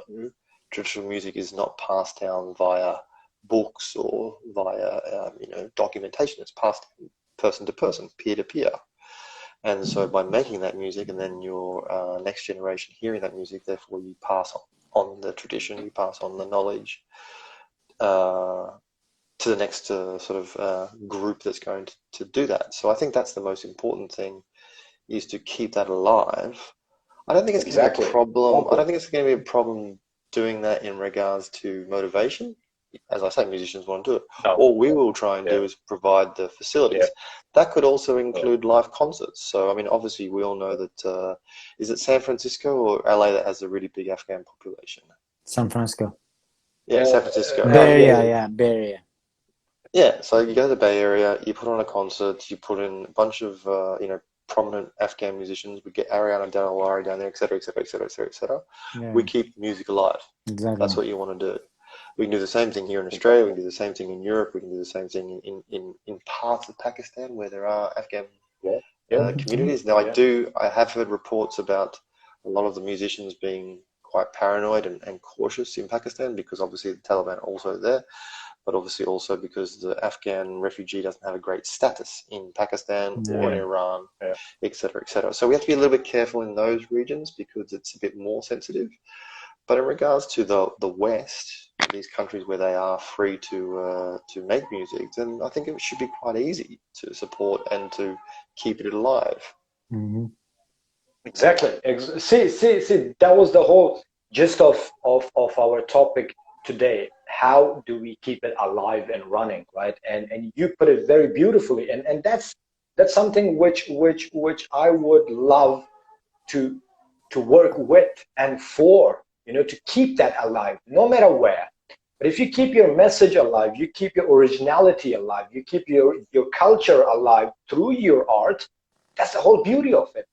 traditional music is not passed down via books or via you know, documentation. It's passed person to person, peer to peer. And so by making that music, and then your next generation hearing that music, therefore you pass on the tradition, you pass on the knowledge to the next sort of group that's going to do that. So I think that's the most important thing, is to keep that alive. I don't think it's going to be a problem. I don't think it's going to be a problem doing that in regards to motivation. As I say, musicians want to do it. No. All we will try and do is provide the facilities. Yeah. That could also include live concerts. So, I mean, obviously we all know that, is it San Francisco or LA that has a really big Afghan population? San Francisco. Yeah, San Francisco. Bay Area, Bay Area. Yeah, so you go to the Bay Area, you put on a concert, you put in a bunch of, you know, prominent Afghan musicians. We get Ariana Dalawari down there, et cetera, et cetera, et cetera, et cetera, et cetera. Yeah. We keep music alive. Exactly. That's what you want to do. We can do the same thing here in Australia. We can do the same thing in Europe. We can do the same thing in parts of Pakistan where there are Afghan communities. Now, I have heard reports about a lot of the musicians being quite paranoid and cautious in Pakistan because obviously the Taliban are also there, but obviously also because the Afghan refugee doesn't have a great status in Pakistan or in Iran, et cetera, et cetera. So we have to be a little bit careful in those regions because it's a bit more sensitive. But in regards to the West, these countries where they are free to make music, then I think it should be quite easy to support and to keep it alive. Mm-hmm. Exactly. See, that was the whole gist of our topic today. How do we keep it alive and running, right? And you put it very beautifully, and that's something which I would love to work with and for, to keep that alive, no matter where. But if you keep your message alive, you keep your originality alive, you keep your culture alive through your art, that's the whole beauty of it.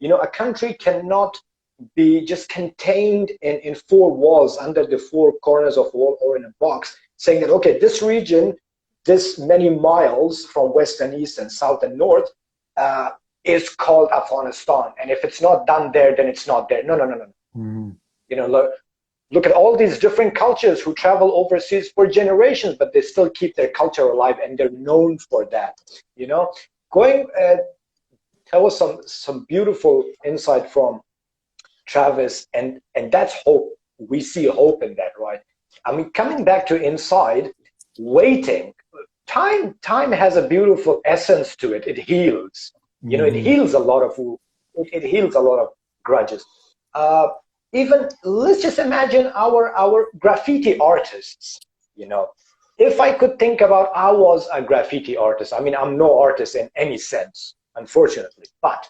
A country cannot be just contained in four walls, under the four corners of a wall or in a box, saying that, okay, this region, this many miles from west and east and south and north, is called Afghanistan. And if it's not done there, then it's not there. No. Mm-hmm. Look at all these different cultures who travel overseas for generations, but they still keep their culture alive, and they're known for that. That was some beautiful insight from Travis, and that's hope. We see hope in that, right? I mean, coming back to inside, waiting, time has a beautiful essence to it. It heals. It heals a lot of it heals a lot of grudges. Even let's just imagine our graffiti artists. If I could think about I was a graffiti artist, I mean, I'm no artist in any sense, unfortunately, but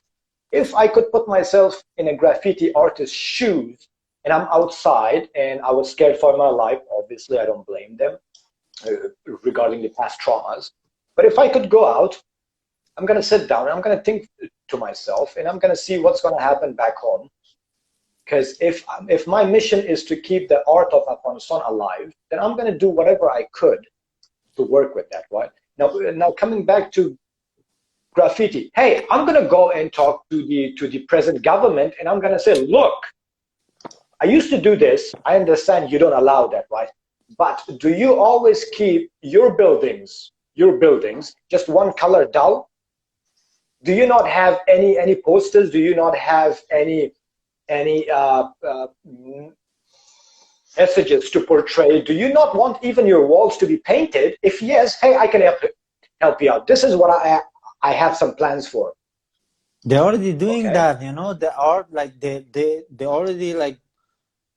if I could put myself in a graffiti artist's shoes and I'm outside and I was scared for my life, obviously I don't blame them regarding the past traumas, but if I could go out, I'm going to sit down and I'm going to think to myself and I'm going to see what's going to happen back home. Because if my mission is to keep the art of Afghanistan alive, then I'm going to do whatever I could to work with that, right? Now coming back to graffiti, hey, I'm going to go and talk to the present government and I'm going to say, look, I used to do this. I understand you don't allow that, right? But do you always keep your buildings just one color dull? Do you not have any posters? Do you not have any messages to portray? Do you not want even your walls to be painted? If yes, hey, I can help you out. This is what I have some plans for. They're already doing that, the art, like they already like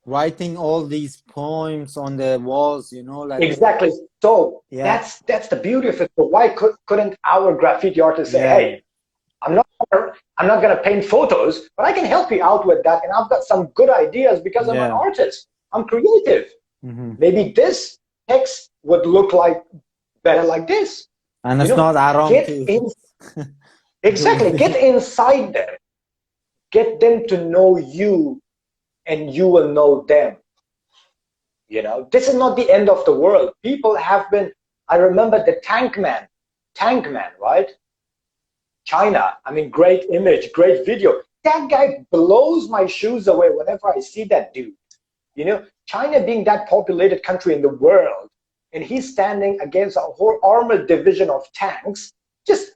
writing all these poems on the walls, like exactly. So that's the beauty of it. So why couldn't our graffiti artists say, hey, I'm not going to paint photos, but I can help you out with that. And I've got some good ideas because I'm an artist. I'm creative. Mm-hmm. Maybe this text would look better like this. And it's not Aram too. Exactly. Get inside them. Get them to know you and you will know them. This is not the end of the world. People have been, I remember the tank man, right? China, I mean, great image, great video. That guy blows my shoes away whenever I see that dude. China being that populated country in the world, and he's standing against a whole armored division of tanks, just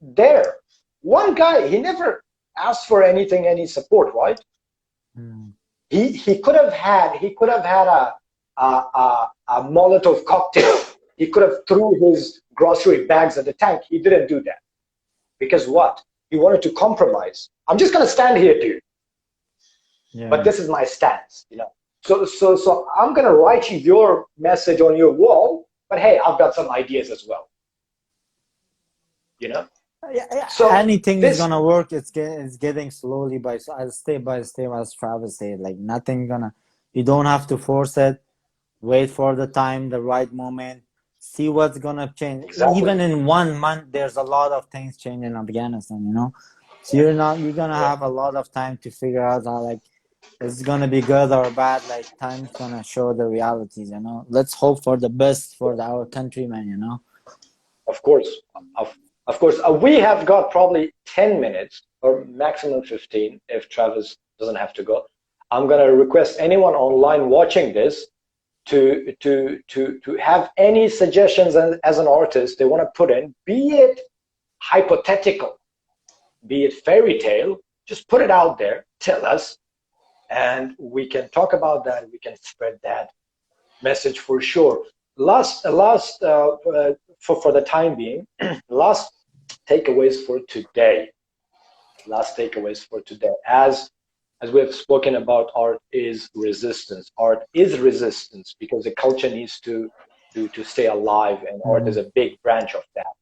there. One guy, he never asked for anything, any support, right? Mm. He could have had a Molotov cocktail. He could have threw his grocery bags at the tank. He didn't do that. Because what? He wanted to compromise. I'm just going to stand here, dude. Yeah. But this is my stance, So I'm going to write you your message on your wall, but hey, I've got some ideas as well. So anything is going to work. It's getting slowly step by step, as Travis said, like nothing you don't have to force it. Wait for the time, the right moment. See what's gonna change. Exactly. Even in 1 month, there's a lot of things changing in Afghanistan, So you're gonna have a lot of time to figure out how, like, it's gonna be good or bad. Like time's gonna show the realities, you know. Let's hope for the best for our countrymen, you know. Of course, of course. We have got probably 10 minutes or maximum 15 if Travis doesn't have to go. I'm gonna request anyone online watching this to have any suggestions as an artist they want to put in, be it hypothetical, be it fairy tale, just put it out there, tell us, and we can talk about that. We can spread that message for sure. Last for the time being, last takeaways for today. Last takeaways for today. As we have spoken about, art is resistance. Art is resistance because the culture needs to stay alive, and art is a big branch of that.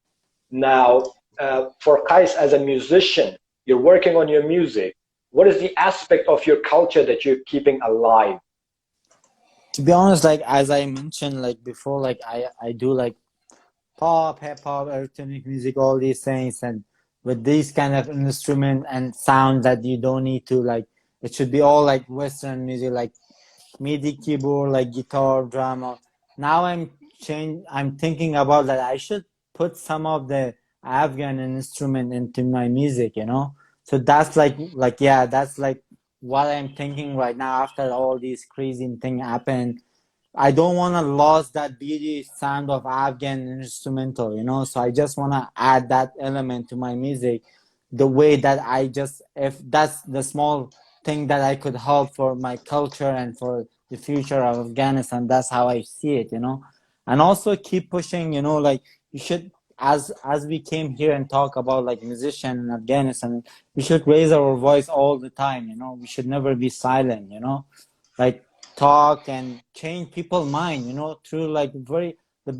Now, for Qais as a musician, you're working on your music. What is the aspect of your culture that you're keeping alive? To be honest, like as I mentioned like before, like I do like pop, hip hop, electronic music, all these things, and with these kind of instrument and sound that you don't need to like, it should be all like Western music, like MIDI keyboard, like guitar, drama. Now I'm thinking about that I should put some of the Afghan instrument into my music, you know. So that's like yeah, that's like what I'm thinking right now after all these crazy thing happened. I don't want to lose that beauty sound of Afghan instrumental, you know. So I just want to add that element to my music, the way that I just, if that's the small thing that I could help for my culture and for the future of Afghanistan, that's how I see it, you know. And also keep pushing, you know, like you should, as we came here and talk about like musician in Afghanistan, we should raise our voice all the time, you know. We should never be silent, you know, like talk and change people's mind, you know, through like the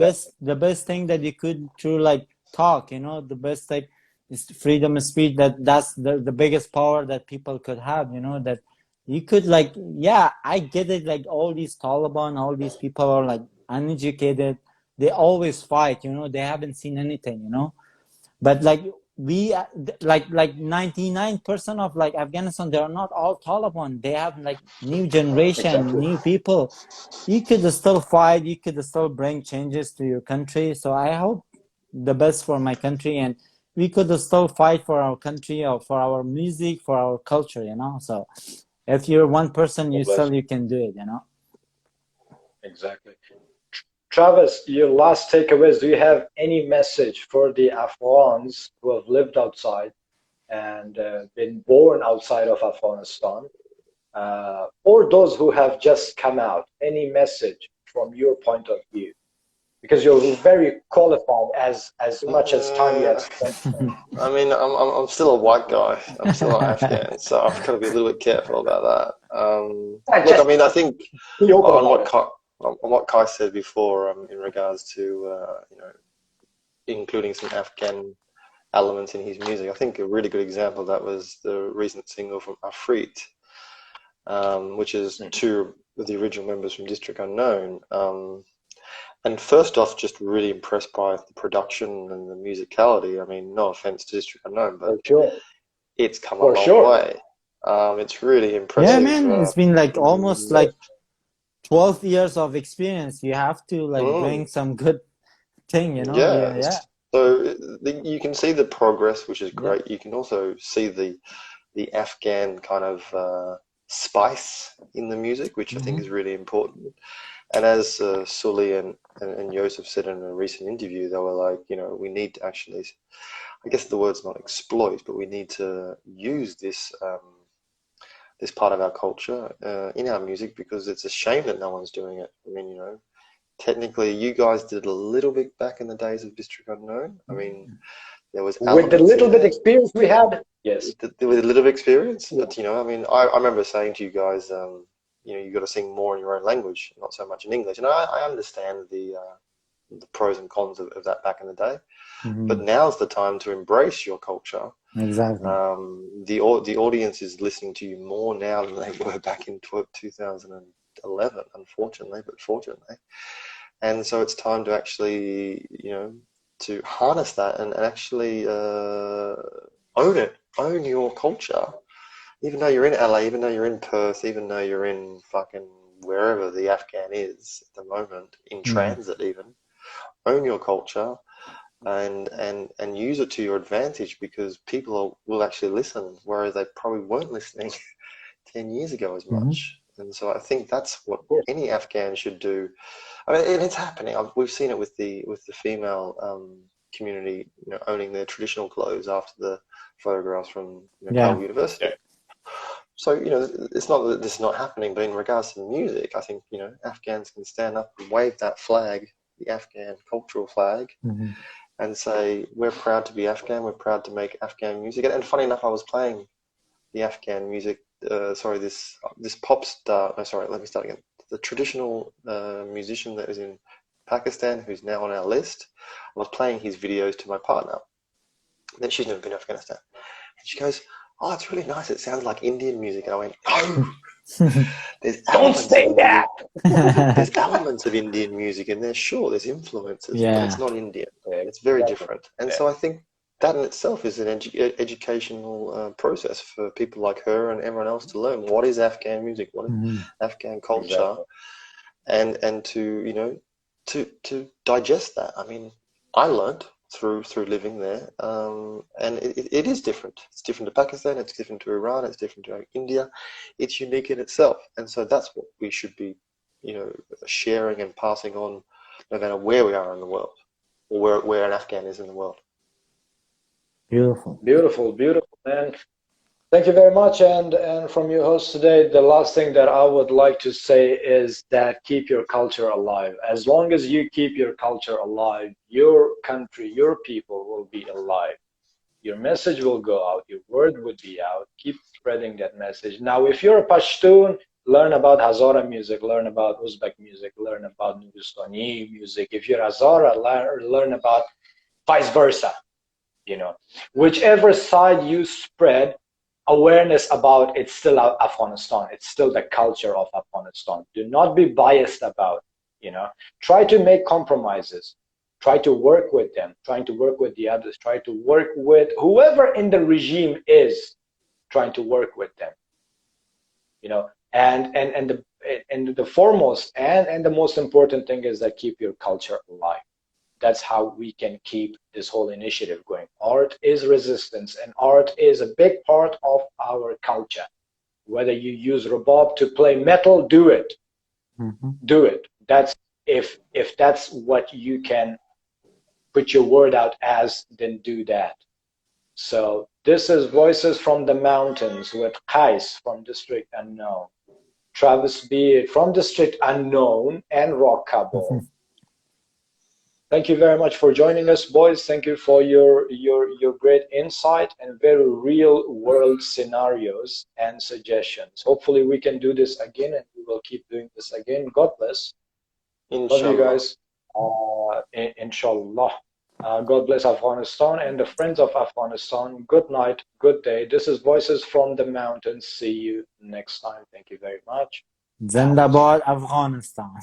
best thing that you could through like talk, you know, the best like is freedom of speech. That's the biggest power that people could have, you know, that you could like, yeah, I get it, like all these Taliban, all these people are like uneducated, they always fight, you know, they haven't seen anything, you know. But like we like 99% of like Afghanistan, they are not all Taliban, they have like new generation, Exactly. new people. You could still fight, you could still bring changes to your country. So I hope the best for my country, and we could still fight for our country or for our music, for our culture, you know. So if you're one person, God bless. you can do it, you know. Exactly. Travis, your last takeaways. Do you have any message for the Afghans who have lived outside and been born outside of Afghanistan, or those who have just come out? Any message from your point of view? Because you're very qualified as much as time you have spent. I mean, I'm still a white guy. I'm still not Afghan, so I've got to be a little bit careful about that. Look, I mean, I think Be open on about it. what Kai said before, in regards to you know, including some Afghan elements in his music, I think a really good example of that was the recent single from Afrit, which is two of the original members from District Unknown. And first off, just really impressed by the production and the musicality. I mean, no offense to District Unknown, but Sure. it's come For a long sure. way. It's really Yeah, impressive. man, it's been like almost like 12 years of experience. You have to like bring some good thing, you know. Yeah. Yeah. So you can see the progress, which is great. You can also see the Afghan kind of spice in the music, which I think is really important. And as Sully and Joseph said in a recent interview, they were like, you know, we need to actually, I guess the word's not exploit, but we need to use this this part of our culture in our music, because it's a shame that no one's doing it. I mean, you know, technically you guys did a little bit back in the days of District Unknown. I mean, there was With the little bit experience we had, yes. with a little bit of experience, but you know, I mean, I remember saying to you guys, you know, you got to sing more in your own language, not so much in English. And I understand the pros and cons of that back in the day, but now's the time to embrace your culture. Exactly. The audience is listening to you more now than they were back in 2011, unfortunately, but fortunately. And so it's time to actually, you know, to harness that and actually own it, own your culture, even though you're in LA, even though you're in Perth, even though you're in fucking wherever the Afghan is at the moment, in transit even, own your culture and use it to your advantage, because people will actually listen, whereas they probably weren't listening 10 years ago as much. And so I think that's what any Afghan should do. I mean, and it's happening. We've seen it with the female community, you know, owning their traditional clothes after the photographs from Kabul University. So, you know, it's not that this is not happening, but in regards to the music, I think, you know, Afghans can stand up and wave that flag, the Afghan cultural flag, and say, we're proud to be Afghan, we're proud to make Afghan music. And funny enough, I was playing the Afghan music, this pop star, no, sorry, let me start again. The traditional musician that was in Pakistan, who's now on our list, I was playing his videos to my partner. Then she's never been to Afghanistan. And she goes, oh, it's really nice. It sounds like Indian music. And I went, no, Don't say that. There's elements of Indian music in there. Sure, there's influences, but it's not Indian. It's very different. And so I think that in itself is an educational process for people like her and everyone else to learn what is Afghan music, what is Afghan culture, and to, you know, to digest that. I mean, I learned through living there, and it is different. It's different to Pakistan, it's different to Iran, it's different to India. It's unique in itself, and so that's what we should be, you know, sharing and passing on, no matter where we are in the world, or where an Afghan is in the world. Beautiful, man. Thank you very much. And from your host today, the last thing that I would like to say is that keep your culture alive. As long as you keep your culture alive, your country, your people will be alive. Your message will go out, your word will be out. Keep spreading that message. Now, if you're a Pashtun, learn about Hazara music, learn about Uzbek music, learn about Nuristani music. If you're Hazara, learn about vice versa. You know, whichever side you spread awareness about, it's still Afghanistan. It's still the culture of Afghanistan. Do not be biased about, you know, try to make compromises. Try to work with them, trying to work with the others, try to work with whoever in the regime is, trying to work with them, you know, and the foremost and the most important thing is that keep your culture alive. That's how we can keep this whole initiative going. Art is resistance, and art is a big part of our culture. Whether you use Rabab to play metal, do it. Do it. That's if that's what you can put your word out as, then do that. So this is Voices from the Mountains with Qais from District Unknown, Travis Beard from District Unknown, and Rock Kabul. Thank you very much for joining us, boys. Thank you for your great insight and very real world scenarios and suggestions. Hopefully we can do this again, and we will keep doing this again. God bless. Inshallah. Love you guys. Inshallah. God bless Afghanistan and the friends of Afghanistan. Good night, good day. This is Voices from the Mountains. See you next time. Thank you very much. Zindabad, Afghanistan.